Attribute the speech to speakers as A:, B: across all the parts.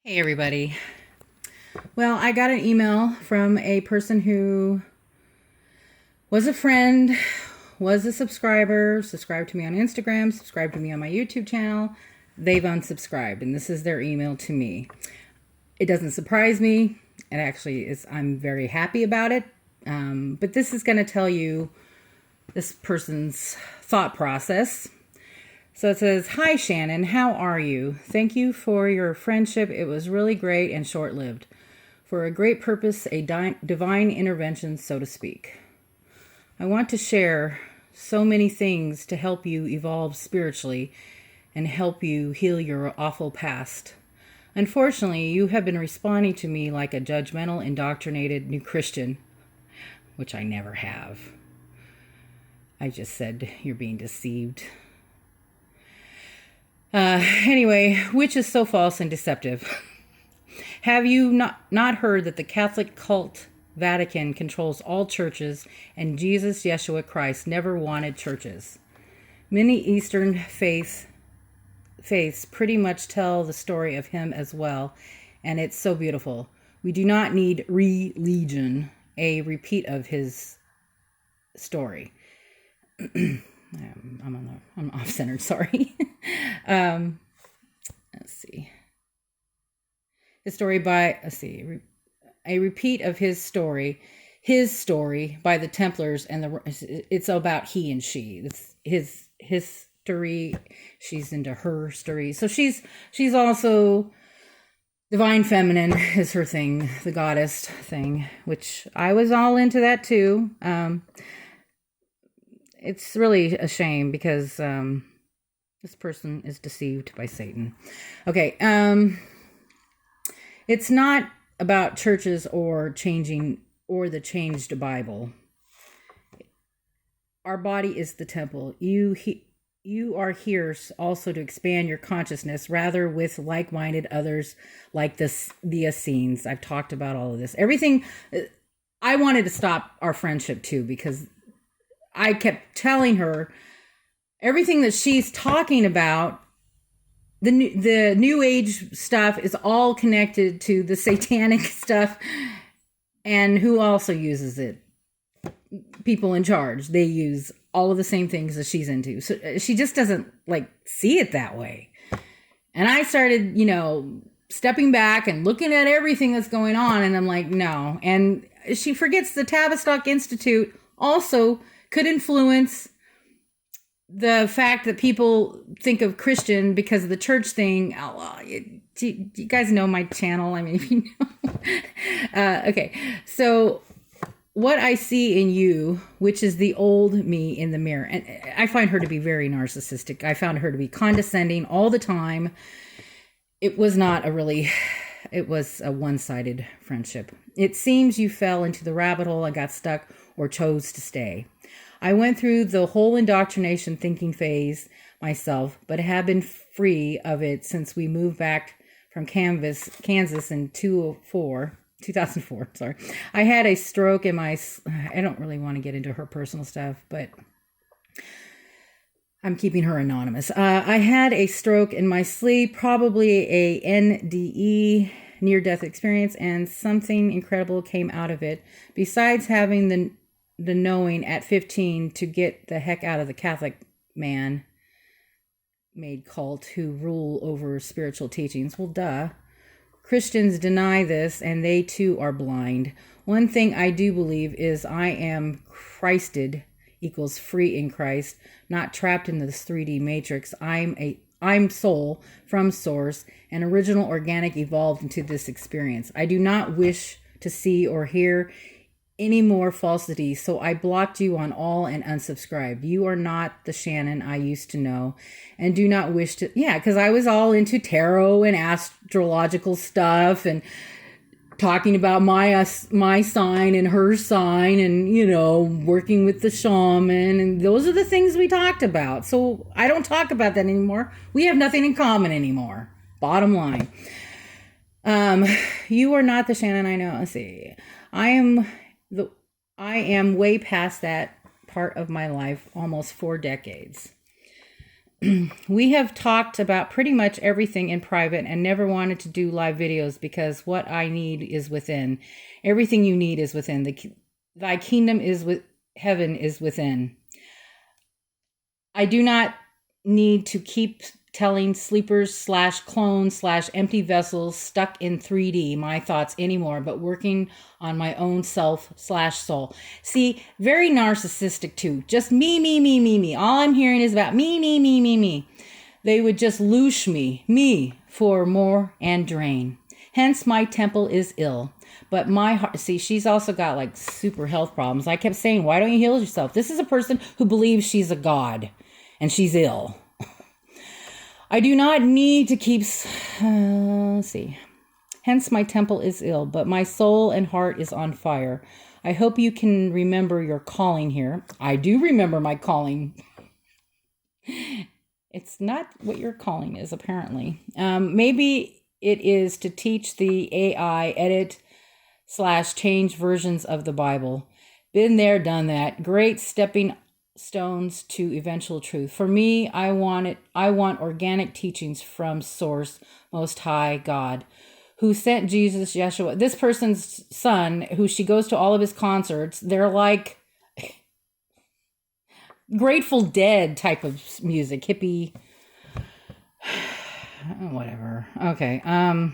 A: Hey, everybody. Well, I got an email from a person who was a friend, was a subscriber, subscribed to me on Instagram, subscribed to me on my YouTube channel. They've unsubscribed, and this is their email to me. It doesn't surprise me. It actually is, I'm very happy about it. But this is going to tell you this person's thought process. So it says, "Hi, Shannon. How are you? Thank you for your friendship. It was really great and short lived. For a great purpose, a divine intervention, so to speak. I want to share so many things to help you evolve spiritually and help you heal your awful past. Unfortunately, you have been responding to me like a judgmental, indoctrinated new Christian, which I never have. I just said you're being deceived. Anyway, which is so false and deceptive. Have you not heard that the Catholic cult Vatican controls all churches and Jesus Yeshua Christ never wanted churches? Many Eastern faiths pretty much tell the story of him as well, and it's so beautiful. We do not need religion, a repeat of his story." I'm off-centered, sorry. Let's see. His story by, a repeat of his story by the Templars, and it's about he and she. It's his history. She's into her story. So she's also divine feminine is her thing, the goddess thing, which I was all into that too. It's really a shame because this person is deceived by Satan. Okay, it's not about churches or changing or the changed Bible. Our body is the temple. You are here also to expand your consciousness, rather with like-minded others like the Essenes. I've talked about all of this. Everything. I wanted to stop our friendship too because I kept telling her everything that she's talking about. The new age stuff is all connected to the satanic stuff, and who also uses it? People in charge. They use all of the same things that she's into. So she just doesn't see it that way. And I started, stepping back and looking at everything that's going on, and I'm like, no. And she forgets the Tavistock Institute also could influence the fact that people think of Christian because of the church thing. You guys know my channel. I mean, if you know. Okay. So what I see in you, which is the old me in the mirror, and I find her to be very narcissistic. I found her to be condescending all the time. It was a one-sided friendship. It seems you fell into the rabbit hole and got stuck or chose to stay. I went through the whole indoctrination thinking phase myself, but have been free of it since we moved back from Kansas in 2004. Sorry. I had a stroke in I don't really want to get into her personal stuff, but I'm keeping her anonymous. I had a stroke in my sleep, probably a NDE, near-death experience, and something incredible came out of it. Besides having the knowing at 15 to get the heck out of the Catholic man-made cult who rule over spiritual teachings. Well, duh. Christians deny this, and they too are blind. One thing I do believe is I am Christed equals free in Christ, not trapped in this 3D matrix. I'm soul from source, and original organic evolved into this experience. I do not wish to see or hear any more falsity, so I blocked you on all and unsubscribed. You are not the Shannon I used to know and do not wish to, because I was all into tarot and astrological stuff and talking about my sign and her sign and, working with the shaman, and those are the things we talked about. So I don't talk about that anymore. We have nothing in common anymore. Bottom line. You are not the Shannon I know. Let's see. I am way past that part of my life, almost 4 decades. We have talked about pretty much everything in private and never wanted to do live videos because what I need is within. Everything you need is within. Thy kingdom is with heaven is within. I do not need to keep telling sleepers / clones / empty vessels stuck in 3D my thoughts anymore, but working on my own self / soul. See, very narcissistic too. Just me. All I'm hearing is about me. They would just loosh me for more and drain. Hence my temple is ill. But my heart, see, she's also got like super health problems. I kept saying, why don't you heal yourself? This is a person who believes she's a god and she's ill. I do not need to keep, let's see. Hence my temple is ill, but my soul and heart is on fire. I hope you can remember your calling here. I do remember my calling. It's not what your calling is, apparently. Maybe it is to teach the AI, edit / change versions of the Bible. Been there, done that. Great stepping stones to eventual truth. For me, I want organic teachings from Source, Most High God, who sent Jesus, Yeshua. This person's son, who she goes to all of his concerts, they're like Grateful Dead type of music, hippie, whatever. Okay. I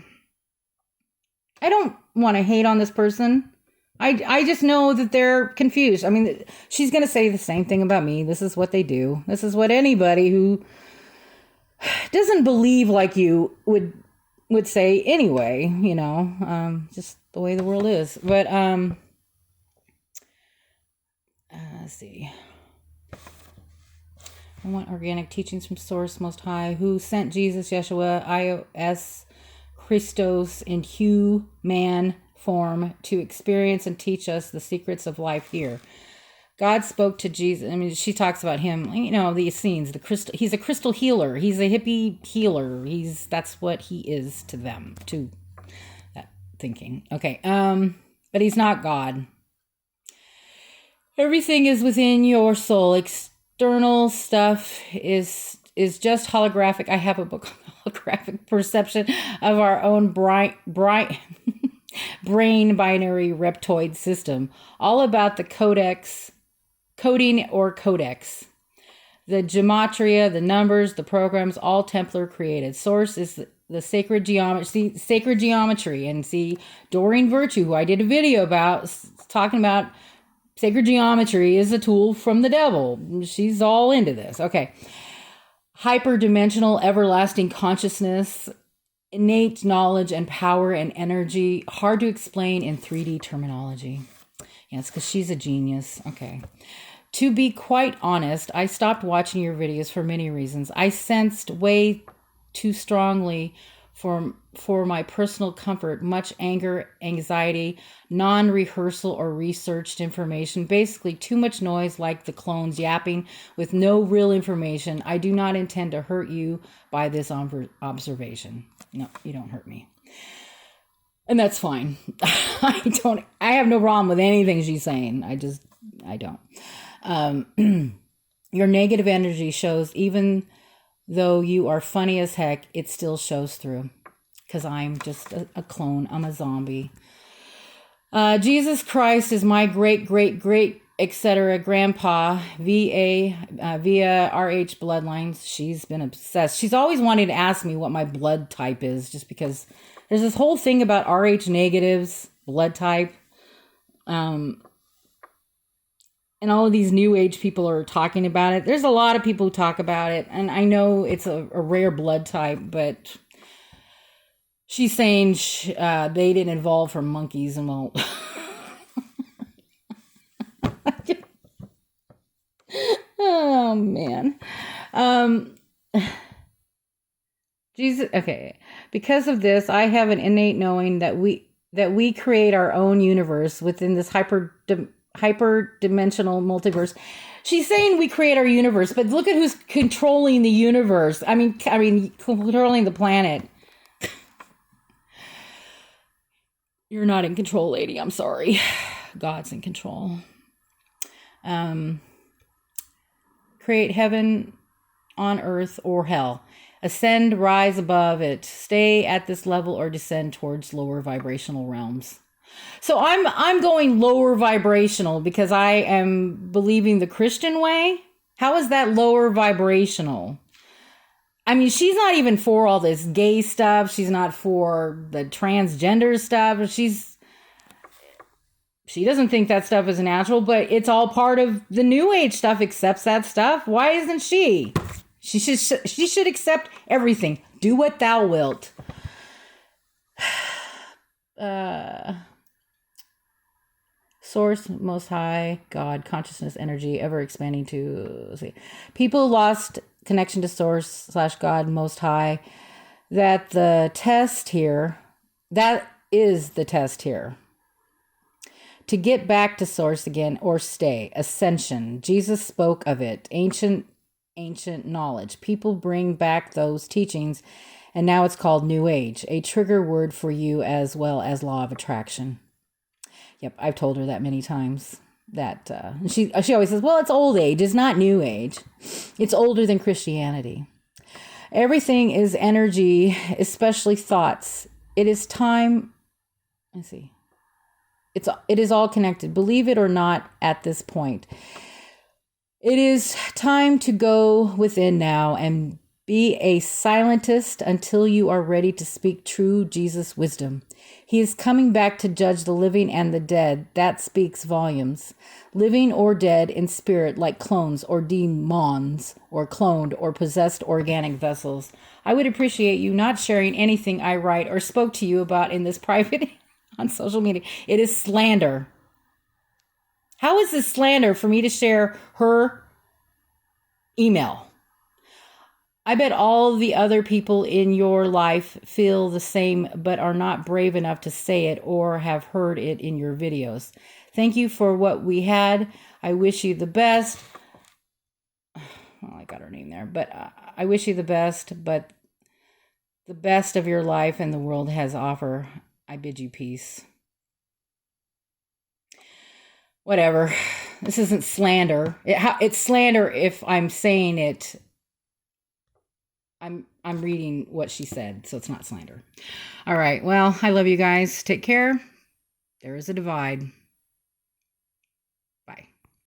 A: don't want to hate on this person. I just know that they're confused. I mean, she's going to say the same thing about me. This is what they do. This is what anybody who doesn't believe like you would say anyway, just the way the world is. But let's see. I want organic teachings from Source Most High, who sent Jesus, Yeshua, I.O.S. Christos in human form to experience and teach us the secrets of life here. God spoke to Jesus. I mean, she talks about him, the Essenes, the crystal. He's a crystal healer. He's a hippie healer. That's what he is to them, to that thinking. Okay. But he's not God. Everything is within your soul. External stuff is just holographic. I have a book on holographic perception of our own brain binary reptoid system, all about the coding or codex, the gematria, the numbers, the programs, all Templar created. Source is the sacred geometry. And see, Doreen Virtue, who I did a video about, talking about sacred geometry is a tool from the devil. She's all into this. Okay. Hyperdimensional, everlasting consciousness, innate knowledge and power and energy, hard to explain in 3D terminology. Yes, because she's a genius. Okay. To be quite honest, I stopped watching your videos for many reasons. I sensed way too strongly for my personal comfort, much anger, anxiety, non-rehearsal or researched information, basically too much noise like the clones yapping with no real information. I do not intend to hurt you by this observation. No, you don't hurt me. And that's fine. I have no problem with anything she's saying. I don't. Your negative energy shows, even though you are funny as heck, it still shows through. Because I'm just a clone. I'm a zombie. Jesus Christ is my great, etc. grandpa via RH bloodlines. She's been obsessed. She's always wanted to ask me what my blood type is, just because there's this whole thing about RH negatives, blood type. And all of these new age people are talking about it. There's a lot of people who talk about it, and I know it's a rare blood type, but she's saying they didn't evolve from monkeys, and well, oh man, Jesus. Okay, because of this, I have an innate knowing that we create our own universe within this hyperdimensional multiverse. She's saying we create our universe, but look at who's controlling the universe. I mean, controlling the planet. You're not in control, lady. I'm sorry. God's in control. Create heaven on earth or hell. Ascend, rise above it. Stay at this level or descend towards lower vibrational realms. So I'm going lower vibrational because I am believing the Christian way. How is that lower vibrational? I mean, she's not even for all this gay stuff. She's not for the transgender stuff. She doesn't think that stuff is natural, but it's all part of the new age stuff, accepts that stuff. Why isn't she? She should accept everything. Do what thou wilt. Source, Most High, God, consciousness, energy, ever expanding to, let's see. People lost connection to Source / God, Most High. That is the test here. To get back to Source again or stay. Ascension. Jesus spoke of it. Ancient knowledge. People bring back those teachings, and now it's called New Age. A trigger word for you as well as law of attraction. Yep, I've told her that many times. That she always says, well, it's old age. It's not New Age. It's older than Christianity. Everything is energy, especially thoughts. It is time. Let's see. It is all connected. Believe it or not at this point. It is time to go within now and be a silentist until you are ready to speak true Jesus wisdom. He is coming back to judge the living and the dead. That speaks volumes. Living or dead in spirit like clones or demons or cloned or possessed organic vessels. I would appreciate you not sharing anything I write or spoke to you about in this private on social media. It is slander. How is this slander for me to share her email? I bet all the other people in your life feel the same, but are not brave enough to say it or have heard it in your videos. Thank you for what we had. I wish you the best. Well, I got her name there, but I wish you the best, but the best of your life and the world has to offer. I bid you peace. Whatever. This isn't slander. It's slander if I'm saying it. I'm reading what she said, so it's not slander. All right. Well, I love you guys. Take care. There is a divide.